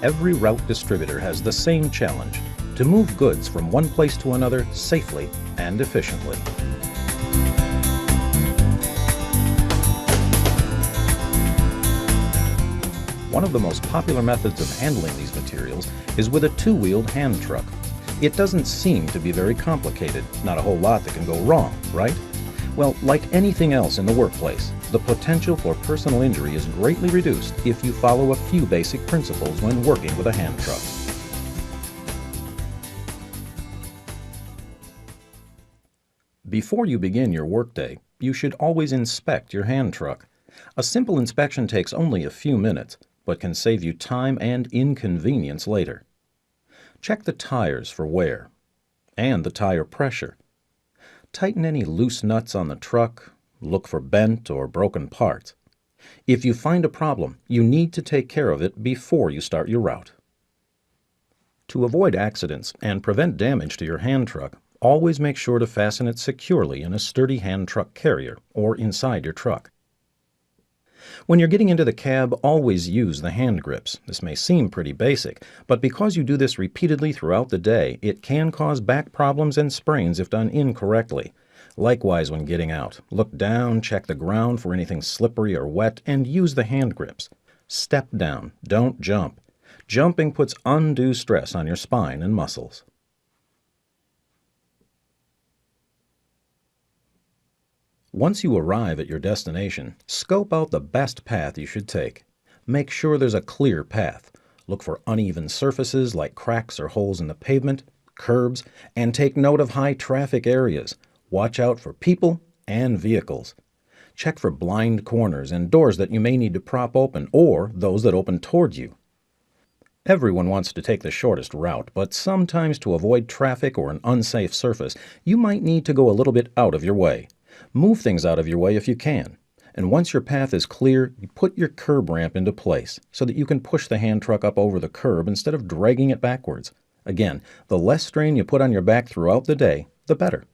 Every route distributor has the same challenge: to move goods from one place to another safely and efficiently. One of the most popular methods of handling these materials is with a two-wheeled hand truck. It doesn't seem to be very complicated, not a whole lot that can go wrong, right? Well, like anything else in the workplace, the potential for personal injury is greatly reduced if you follow a few basic principles when working with a hand truck. Before you begin your workday, you should always inspect your hand truck. A simple inspection takes only a few minutes, but can save you time and inconvenience later. Check the tires for wear and the tire pressure. Tighten any loose nuts on the truck. Look for bent or broken parts. If you find a problem, you need to take care of it before you start your route. To avoid accidents and prevent damage to your hand truck, always make sure to fasten it securely in a sturdy hand truck carrier or inside your truck. When you're getting into the cab, always use the hand grips. This may seem pretty basic, but because you do this repeatedly throughout the day, it can cause back problems and sprains if done incorrectly. Likewise, when getting out, look down, check the ground for anything slippery or wet, and use the hand grips. Step down, don't jump. Jumping puts undue stress on your spine and muscles. Once you arrive at your destination, scope out the best path you should take. Make sure there's a clear path. Look for uneven surfaces like cracks or holes in the pavement, curbs, and take note of high traffic areas. Watch out for people and vehicles. Check for blind corners and doors that you may need to prop open or those that open toward you. Everyone wants to take the shortest route, but sometimes to avoid traffic or an unsafe surface, you might need to go a little bit out of your way. Move things out of your way if you can. And once your path is clear, you put your curb ramp into place so that you can push the hand truck up over the curb instead of dragging it backwards. Again, the less strain you put on your back throughout the day, the better.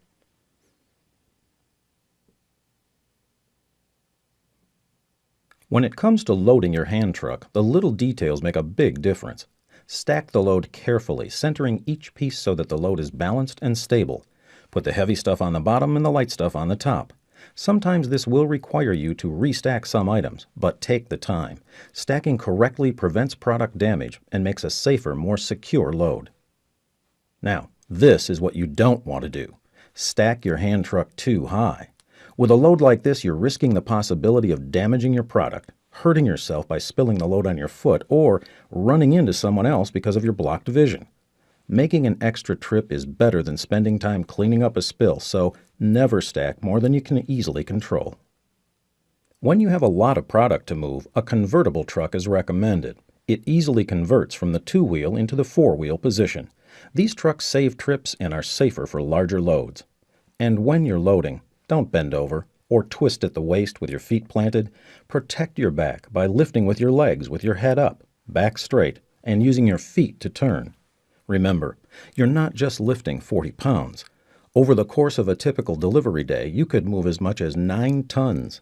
When it comes to loading your hand truck, the little details make a big difference. Stack the load carefully, centering each piece so that the load is balanced and stable. Put the heavy stuff on the bottom and the light stuff on the top. Sometimes this will require you to restack some items, but take the time. Stacking correctly prevents product damage and makes a safer, more secure load. Now, this is what you don't want to do. Stack your hand truck too high. With a load like this, you're risking the possibility of damaging your product, hurting yourself by spilling the load on your foot, or running into someone else because of your blocked vision. Making an extra trip is better than spending time cleaning up a spill, so never stack more than you can easily control. When you have a lot of product to move, a convertible truck is recommended. It easily converts from the two-wheel into the four-wheel position. These trucks save trips and are safer for larger loads. And when you're loading, don't bend over or twist at the waist with your feet planted. Protect your back by lifting with your legs with your head up, back straight, and using your feet to turn. Remember, you're not just lifting 40 pounds. Over the course of a typical delivery day, you could move as much as 9 tons.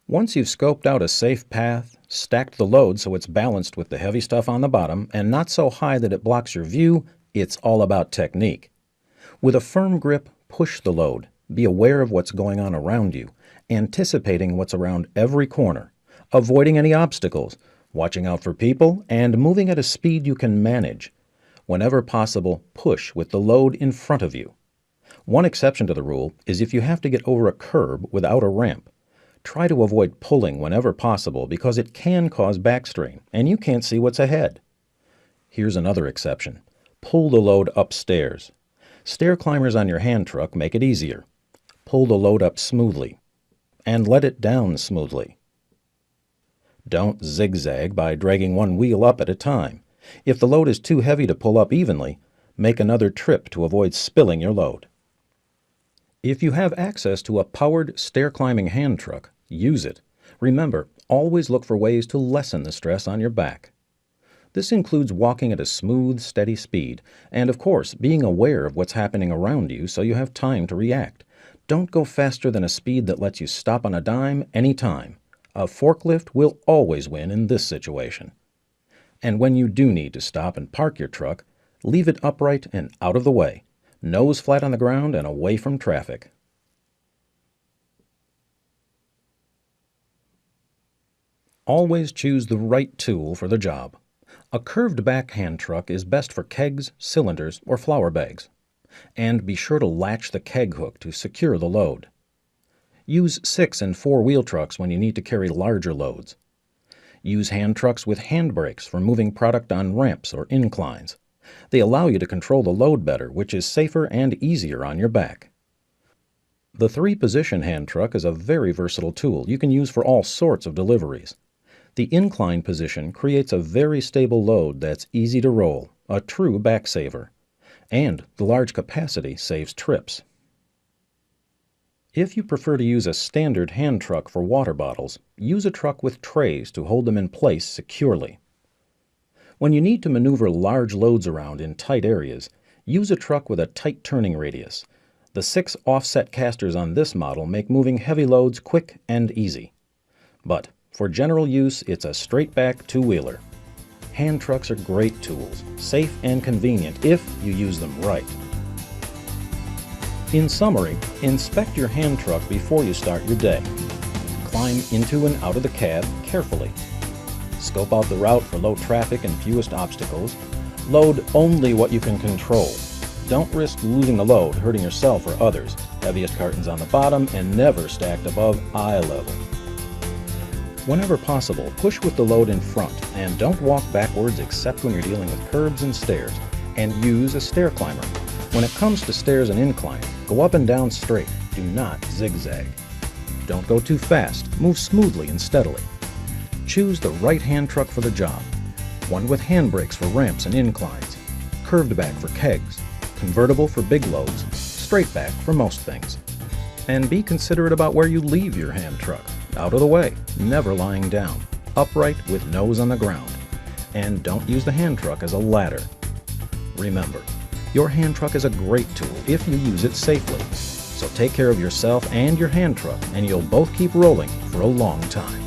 Once you've scoped out a safe path, stacked the load so it's balanced with the heavy stuff on the bottom and not so high that it blocks your view, it's all about technique. With a firm grip, push the load. Be aware of what's going on around you, anticipating what's around every corner. Avoiding any obstacles, watching out for people, and moving at a speed you can manage. Whenever possible, push with the load in front of you. One exception to the rule is if you have to get over a curb without a ramp. Try to avoid pulling whenever possible because it can cause back strain, and you can't see what's ahead. Here's another exception. Pull the load upstairs. Stair climbers on your hand truck make it easier. Pull the load up smoothly, and let it down smoothly. Don't zigzag by dragging one wheel up at a time. If the load is too heavy to pull up evenly, make another trip to avoid spilling your load. If you have access to a powered stair-climbing hand truck, use it. Remember, always look for ways to lessen the stress on your back. This includes walking at a smooth, steady speed, and of course, being aware of what's happening around you so you have time to react. Don't go faster than a speed that lets you stop on a dime anytime. A forklift will always win in this situation. And when you do need to stop and park your truck, leave it upright and out of the way, nose flat on the ground and away from traffic. Always choose the right tool for the job. A curved back hand truck is best for kegs, cylinders, or flour bags. And be sure to latch the keg hook to secure the load. Use 6- and 4-wheel trucks when you need to carry larger loads. Use hand trucks with hand brakes for moving product on ramps or inclines. They allow you to control the load better, which is safer and easier on your back. The 3-position hand truck is a very versatile tool you can use for all sorts of deliveries. The incline position creates a very stable load that's easy to roll, a true back saver. And the large capacity saves trips. If you prefer to use a standard hand truck for water bottles, use a truck with trays to hold them in place securely. When you need to maneuver large loads around in tight areas, use a truck with a tight turning radius. The 6 offset casters on this model make moving heavy loads quick and easy. But for general use, it's a straight-back 2-wheeler. Hand trucks are great tools, safe and convenient if you use them right. In summary, inspect your hand truck before you start your day. Climb into and out of the cab carefully. Scope out the route for low traffic and fewest obstacles. Load only what you can control. Don't risk losing the load, hurting yourself or others. Heaviest cartons on the bottom and never stacked above eye level. Whenever possible, push with the load in front and don't walk backwards except when you're dealing with curbs and stairs, and use a stair climber. When it comes to stairs and incline, go up and down straight. Do not zigzag. Don't go too fast. Move smoothly and steadily. Choose the right hand truck for the job. One with hand brakes for ramps and inclines, curved back for kegs, convertible for big loads, straight back for most things. And be considerate about where you leave your hand truck. Out of the way, never lying down, upright with nose on the ground. And don't use the hand truck as a ladder. Remember, your hand truck is a great tool if you use it safely. So take care of yourself and your hand truck, and you'll both keep rolling for a long time.